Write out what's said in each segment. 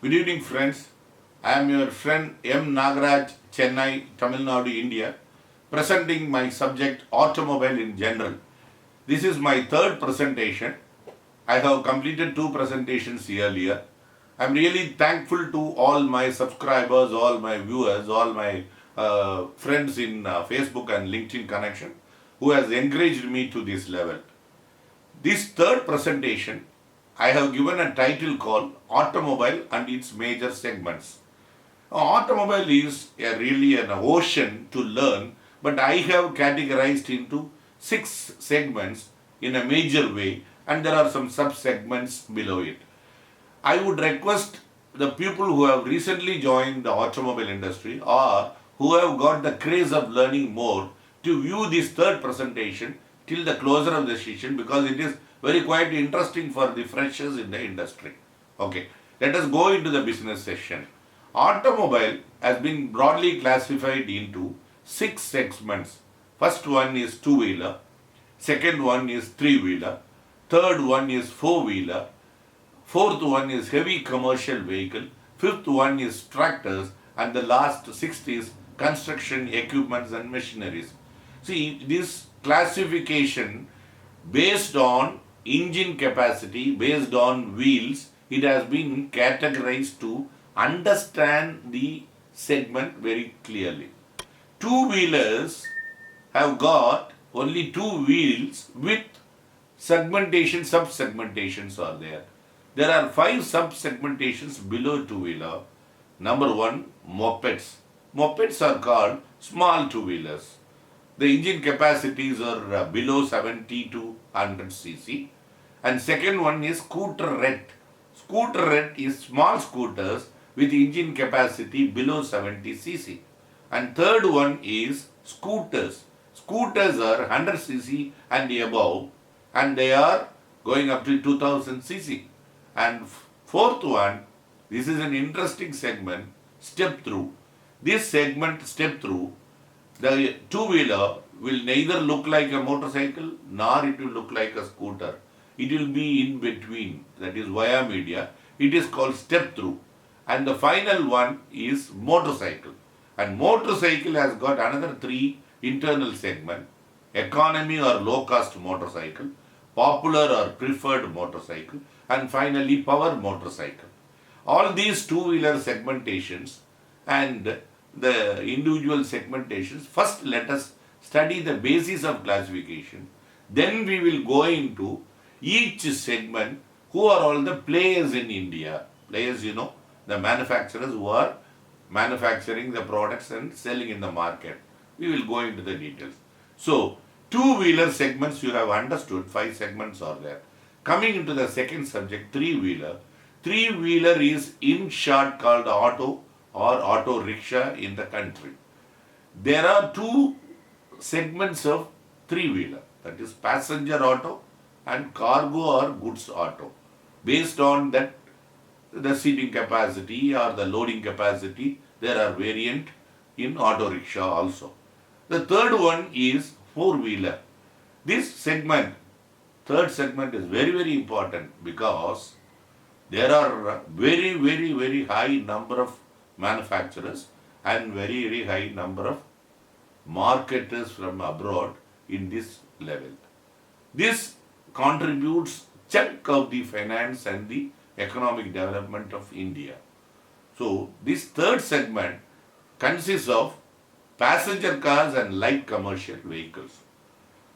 Good evening, friends. I am your friend M. Nagaraj, Chennai, Tamil Nadu, India, presenting my subject automobile in general. This is my third presentation. I have completed two presentations earlier. I am really thankful to all my subscribers, all my viewers, all my friends in Facebook and LinkedIn connection who has encouraged me to this level. This third presentation, I have given a title called Automobile and its Major Segments. Automobile is really an ocean to learn, but I have categorized into 6 segments in a major way, and there are some sub-segments below it. I would request the people who have recently joined the automobile industry or who have got the craze of learning more to view this third presentation till the closure of the session, because it is very quite interesting for the freshers in the industry. Okay, let us go into the business session. Automobile has been broadly classified into 6 segments. First one is two-wheeler, second one is three-wheeler, third one is four-wheeler, fourth one is heavy commercial vehicle, fifth one is tractors, and the last sixth is construction equipments and machineries. See, this classification based on engine capacity, based on wheels, it has been categorized to understand the segment very clearly. Two-wheelers have got only two wheels with segmentation, sub-segmentations are there. There are 5 sub-segmentations below two-wheeler. Number 1, mopeds. Mopeds are called small two-wheelers. The engine capacities are below 70 to 100 cc. And second one is scooterette. Scooterette is small scooters with engine capacity below 70 cc. And third one is scooters. Scooters are 100 cc and above, and they are going up to 2000 cc. And fourth one, this is an interesting segment, step through. This segment, step through, the two-wheeler will neither look like a motorcycle nor it will look like a scooter. It will be in between, that is via media. It is called step through. And the final one is motorcycle. And motorcycle has got another 3 internal segments: economy or low cost motorcycle, popular or preferred motorcycle, and finally power motorcycle. All these two-wheeler segmentations and the individual segmentations, first let us study the basis of classification. Then we will go into each segment, who are all the players in India. Players, the manufacturers who are manufacturing the products and selling in the market. We will go into the details. So, two-wheeler segments you have understood, 5 segments are there. Coming into the second subject, three-wheeler. Three-wheeler is in short called auto or auto rickshaw in the country. There are 2 segments of three-wheeler, that is passenger auto and cargo or goods auto. Based on that, the seating capacity or the loading capacity, there are variant in auto rickshaw also. The third one is four-wheeler. This segment, third segment, is very, very important because there are very high number of manufacturers and very high number of marketers from abroad in this level. This contributes chunk of the finance and the economic development of India. So this third segment consists of passenger cars and light commercial vehicles.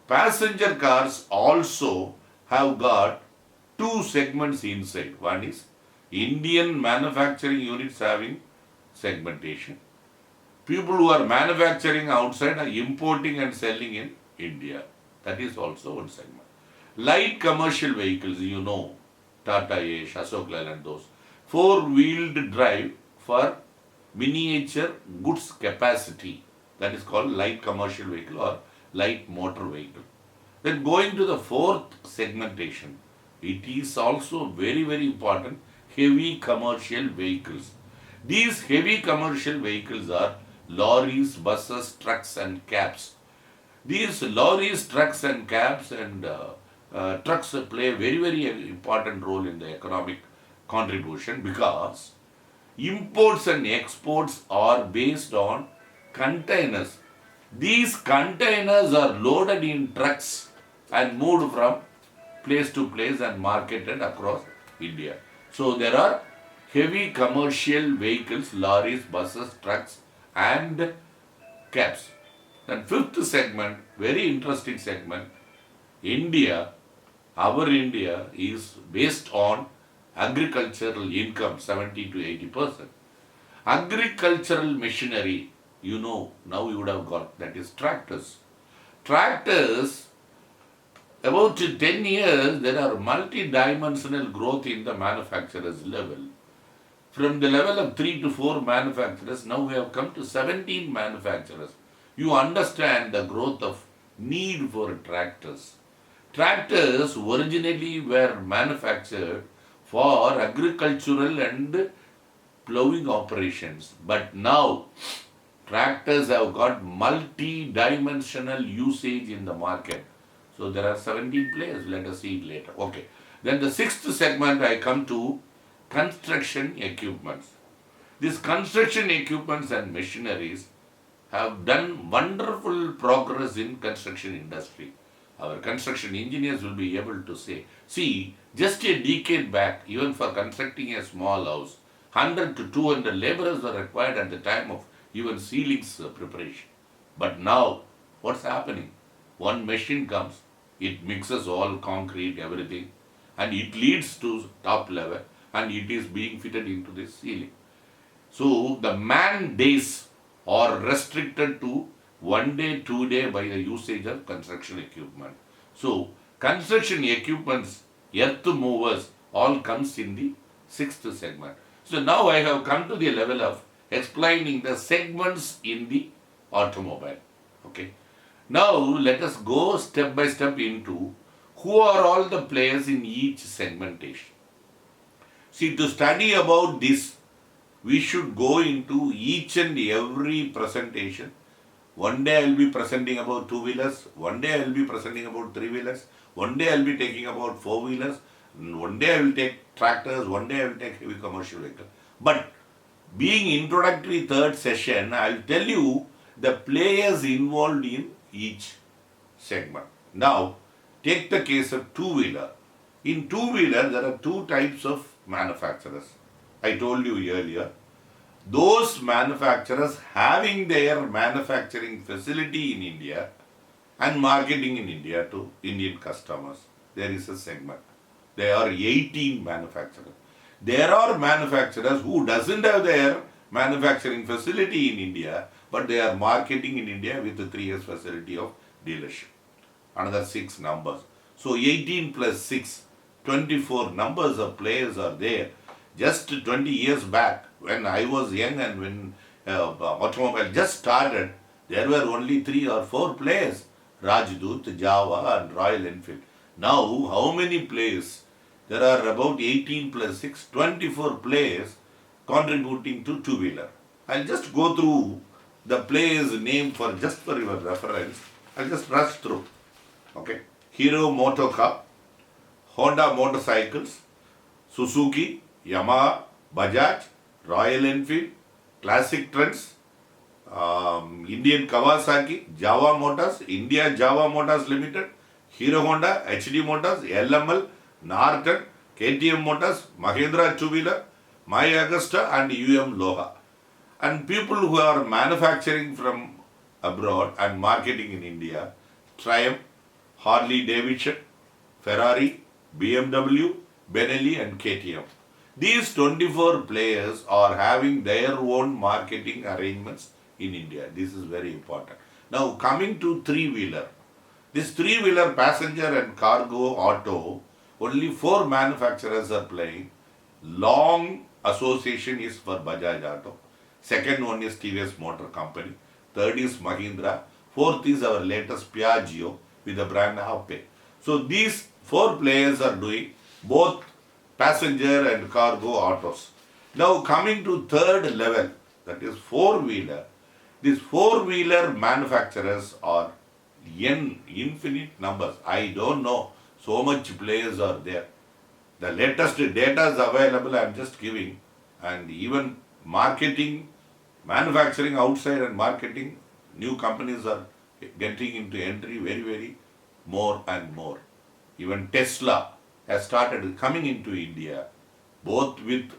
Passenger cars also have got 2 segments inside. One is Indian manufacturing units having segmentation. People who are manufacturing outside are importing and selling in India. That is also one segment. Light commercial vehicles, Tata Ace, Ashok Leyland, those. 4-wheeled drive for miniature goods capacity. That is called light commercial vehicle or light motor vehicle. Then going to the fourth segmentation, it is also very important, heavy commercial vehicles. These heavy commercial vehicles are lorries, buses, trucks and cabs. These lorries, trucks and cabs and trucks play a very important role in the economic contribution because Imports and exports are based on containers. These containers are loaded in trucks and moved from place to place and marketed across India. So there are heavy commercial vehicles, lorries, buses, trucks and cabs. Then fifth segment, very interesting segment, India, our India is based on agricultural income 70 to 80%. Agricultural machinery, now you would have got, that is tractors. Tractors, about 10 years, there are multi-dimensional growth in the manufacturers level. From the level of 3 to 4 manufacturers, now we have come to 17 manufacturers. You understand the growth of need for tractors. Tractors originally were manufactured for agricultural and plowing operations, but now tractors have got multi-dimensional usage in the market. So there are 17 players. Let us see it later. Okay. Then the sixth segment I come to construction equipments. These construction equipments and machineries have done wonderful progress in construction industry. Our construction engineers will be able to say, see, just a decade back, even for constructing a small house, 100 to 200 laborers were required at the time of even ceilings preparation. But now, what's happening? One machine comes, it mixes all concrete, everything, and it leads to top level, and it is being fitted into the ceiling. So the man days are restricted to 1 day, 2 day by the usage of construction equipment. So construction equipments, earth movers, all comes in the sixth segment. So now I have come to the level of explaining the segments in the automobile. Okay. Now let us go step by step into who are all the players in each segmentation. See, to study about this, we should go into each and every presentation. One day I will be presenting about two-wheelers, one day I will be presenting about three-wheelers, one day I will be taking about four-wheelers, one day I will take tractors, one day I will take heavy commercial vehicles. But being introductory third session, I will tell you the players involved in each segment. Now, take the case of two-wheeler. In two-wheeler, there are two types of manufacturers. I told you earlier. Those manufacturers having their manufacturing facility in India and marketing in India to Indian customers, there is a segment. There are 18 manufacturers. There are manufacturers who doesn't have their manufacturing facility in India, but they are marketing in India with a 3 years facility of dealership. Another 6 numbers. So 18 plus 6, 24 numbers of players are there. Just 20 years back, when I was young and when automobile just started, there were only 3 or 4 players, Rajdoot, Java and Royal Enfield. Now, how many players? There are about 18 plus 6, 24 players contributing to two-wheeler. I'll just go through the players' name for your reference. I'll just rush through. Okay. Hero Motocar, Honda Motorcycles, Suzuki, Yamaha, Bajaj, Royal Enfield, Classic Trends, Indian Kawasaki, Java Motors, India Java Motors Limited, Hero Honda, HD Motors, LML, Norton, KTM Motors, Mahindra Two-Wheeler, My Augusta and Loha. And people who are manufacturing from abroad and marketing in India, Triumph, Harley Davidson, Ferrari, BMW, Benelli and KTM. These 24 players are having their own marketing arrangements in India. This is very important. Now coming to three-wheeler. This three-wheeler passenger and cargo auto, only 4 manufacturers are playing. Long association is for Bajaj Auto. Second one is TVS Motor Company. Third is Mahindra. Fourth is our latest Piaggio with the brand Happy. So these 4 players are doing both passenger and cargo autos. Now coming to third level, that is four-wheeler. These four-wheeler manufacturers are infinite numbers. I don't know, so much players are there. The latest data is available, I am just giving, and even marketing, manufacturing outside and marketing, new companies are getting into entry very, very more and more. Even Tesla has started coming into India, both with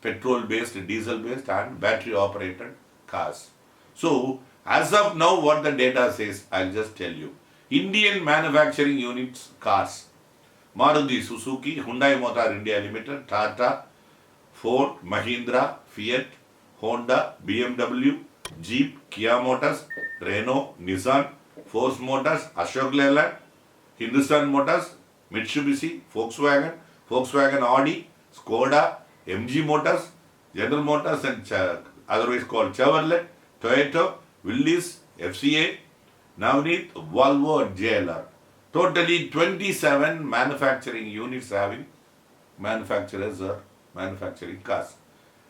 petrol-based, diesel-based and battery-operated cars. So, as of now, what the data says, I'll just tell you. Indian manufacturing units cars, Maruti Suzuki, Hyundai Motor India Limited, Tata, Ford, Mahindra, Fiat, Honda, BMW, Jeep, Kia Motors, Renault, Nissan, Force Motors, Ashok Leyland, Hindustan Motors, Mitsubishi, Volkswagen, Volkswagen Audi, Skoda, MG Motors, General Motors and otherwise called Chevrolet, Toyota, Willys, FCA, Navneet, Volvo and JLR. Totally 27 manufacturing units having manufacturers or manufacturing cars.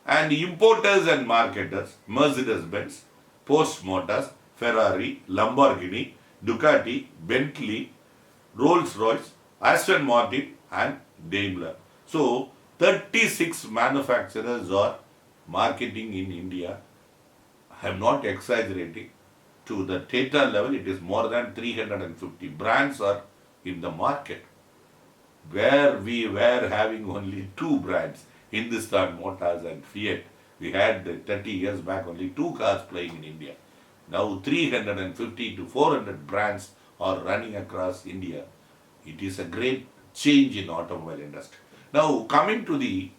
And importers and marketers, Mercedes-Benz, Porsche Motors, Ferrari, Lamborghini, Ducati, Bentley, Rolls-Royce, Aston Martin and Daimler. So, 36 manufacturers are marketing in India. I am not exaggerating. To the Tata level, it is more than 350 brands are in the market. Where we were having only two brands, Hindustan Motors and Fiat. We had 30 years back only two cars playing in India. Now 350 to 400 brands are running across India. It is a great change in automobile industry. Now coming to the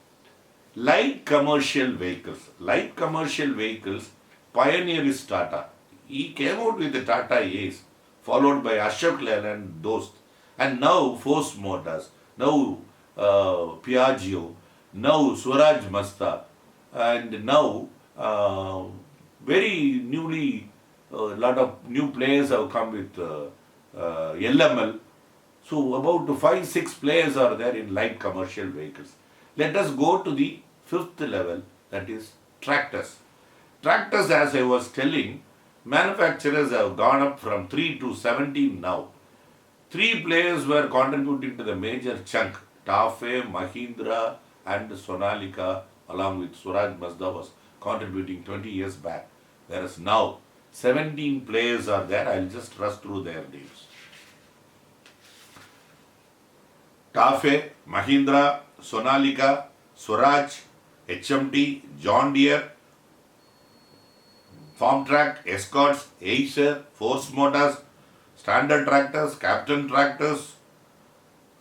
light commercial vehicles. Light commercial vehicles, pioneer is Tata. He came out with the Tata Ace, followed by Ashok Leyland Dost, and now Force Motors, now Piaggio, now Swaraj Mazda, and now very newly a lot of new players have come with LML. So about 5-6 players are there in light commercial vehicles. Let us go to the fifth level, that is tractors. Tractors, as I was telling, manufacturers have gone up from 3 to 17 now. 3 players were contributing to the major chunk. Tafe, Mahindra and Sonalika along with Swaraj Mazda was contributing 20 years back. Whereas now 17 players are there. I will just rush through their names. Tafe, Mahindra, Sonalika, Swaraj, HMT, John Deere, Farmtrack, Escorts, Acer, Force Motors, Standard Tractors, Captain Tractors,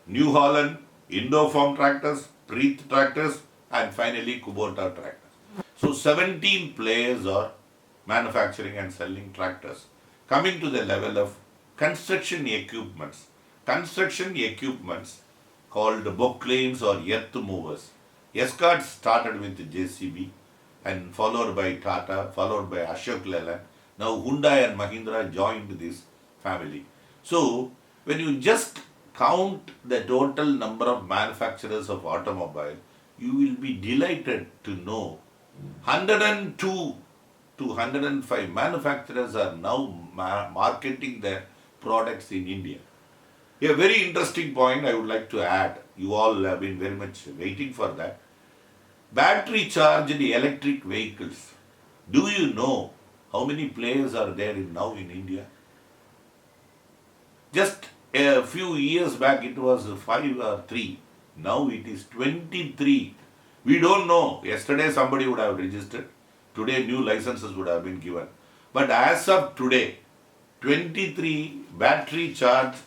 New Holland, Indo-Farm Tractors, Preet Tractors and finally Kubota Tractors. So 17 players are manufacturing and selling tractors. Coming to the level of construction equipments. Construction equipments called boclanes or earth movers. Escorts started with JCB and followed by Tata, followed by Ashok Leyland. Now Hyundai and Mahindra joined this family. So when you just count the total number of manufacturers of automobile, you will be delighted to know 102 to 105 manufacturers are now marketing their products in India. A very interesting point I would like to add. You all have been very much waiting for that. Battery charged electric vehicles. Do you know how many players are there now in India? Just a few years back it was 5 or 3. Now it is 23. We don't know. Yesterday somebody would have registered. Today new licenses would have been given. But as of today, 23 battery charged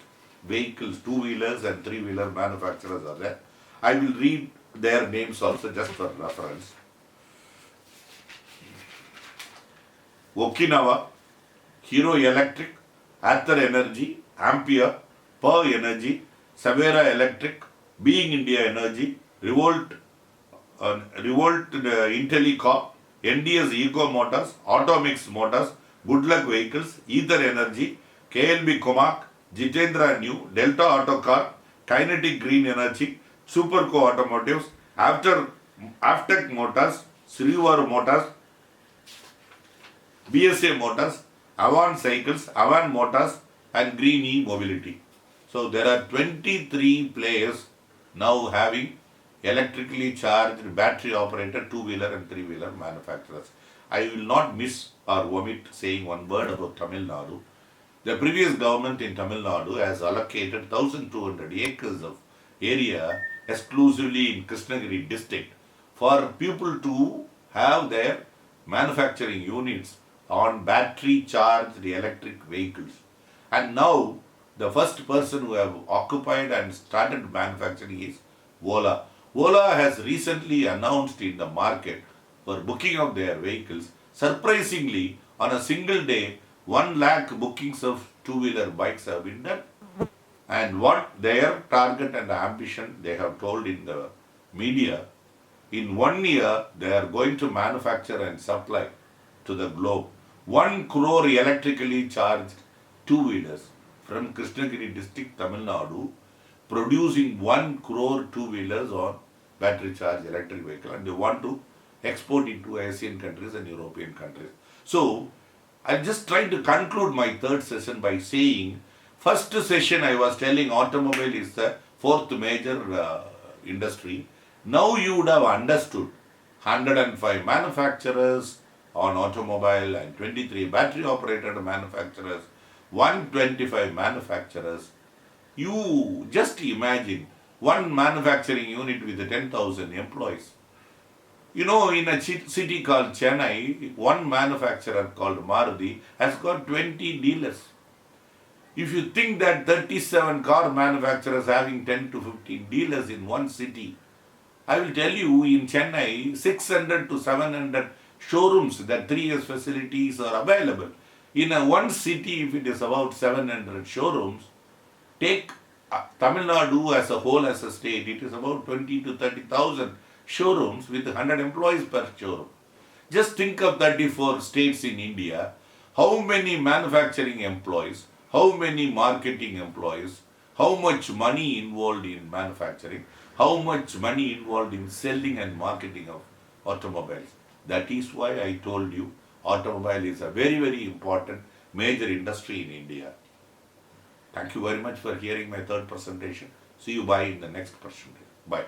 vehicles, 2-wheelers and 3-wheeler manufacturers are there. I will read their names also just for reference. Okinawa, Hero Electric, Ather Energy, Ampere, Pearl Energy, Savera Electric, Being India Energy, Revolt Intellicorp, NDS Eco Motors, Automix Motors, Good Luck Vehicles, Ether Energy, KLB Comac, Jitendra New, Delta Autocar, Kinetic Green Energy, Superco Automotives, Aftec Motors, Srivaru Motors, BSA Motors, Avan Cycles, Avan Motors and Green E Mobility. So there are 23 players now having electrically charged battery operated two-wheeler and three-wheeler manufacturers. I will not miss or omit saying one word about Tamil Nadu. The previous government in Tamil Nadu has allocated 1,200 acres of area exclusively in Krishnagiri district for people to have their manufacturing units on battery charged electric vehicles. And now the first person who have occupied and started manufacturing is Ola. Ola has recently announced in the market for booking of their vehicles. Surprisingly, on a single day, 1 lakh bookings of two-wheeler bikes have been done. And what their target and ambition they have told in the media, in 1 year they are going to manufacture and supply to the globe 1 crore electrically charged two-wheelers from Krishnagiri district, Tamil Nadu, producing 1 crore two-wheelers on battery charged electric vehicle, and they want to export it to Asian countries and European countries. So, I'm just trying to conclude my third session by saying, first session I was telling automobile is the fourth major industry. Now you would have understood 105 manufacturers on automobile and 23 battery operated manufacturers, 125 manufacturers. You just imagine one manufacturing unit with 10,000 employees. You know, in a city called Chennai, one manufacturer called Maruti has got 20 dealers. If you think that 37 car manufacturers having 10 to 15 dealers in one city, I will tell you in Chennai, 600 to 700 showrooms, that 3 years facilities are available. In one city, if it is about 700 showrooms, take Tamil Nadu as a whole, as a state, it is about 20 to 30,000 showrooms with 100 employees per showroom. Just think of 34 states in India, how many manufacturing employees, how many marketing employees, how much money involved in manufacturing, how much money involved in selling and marketing of automobiles. That is why I told you automobile is a very, very important major industry in India. Thank you very much for hearing my third presentation. See you bye in the next presentation. Bye.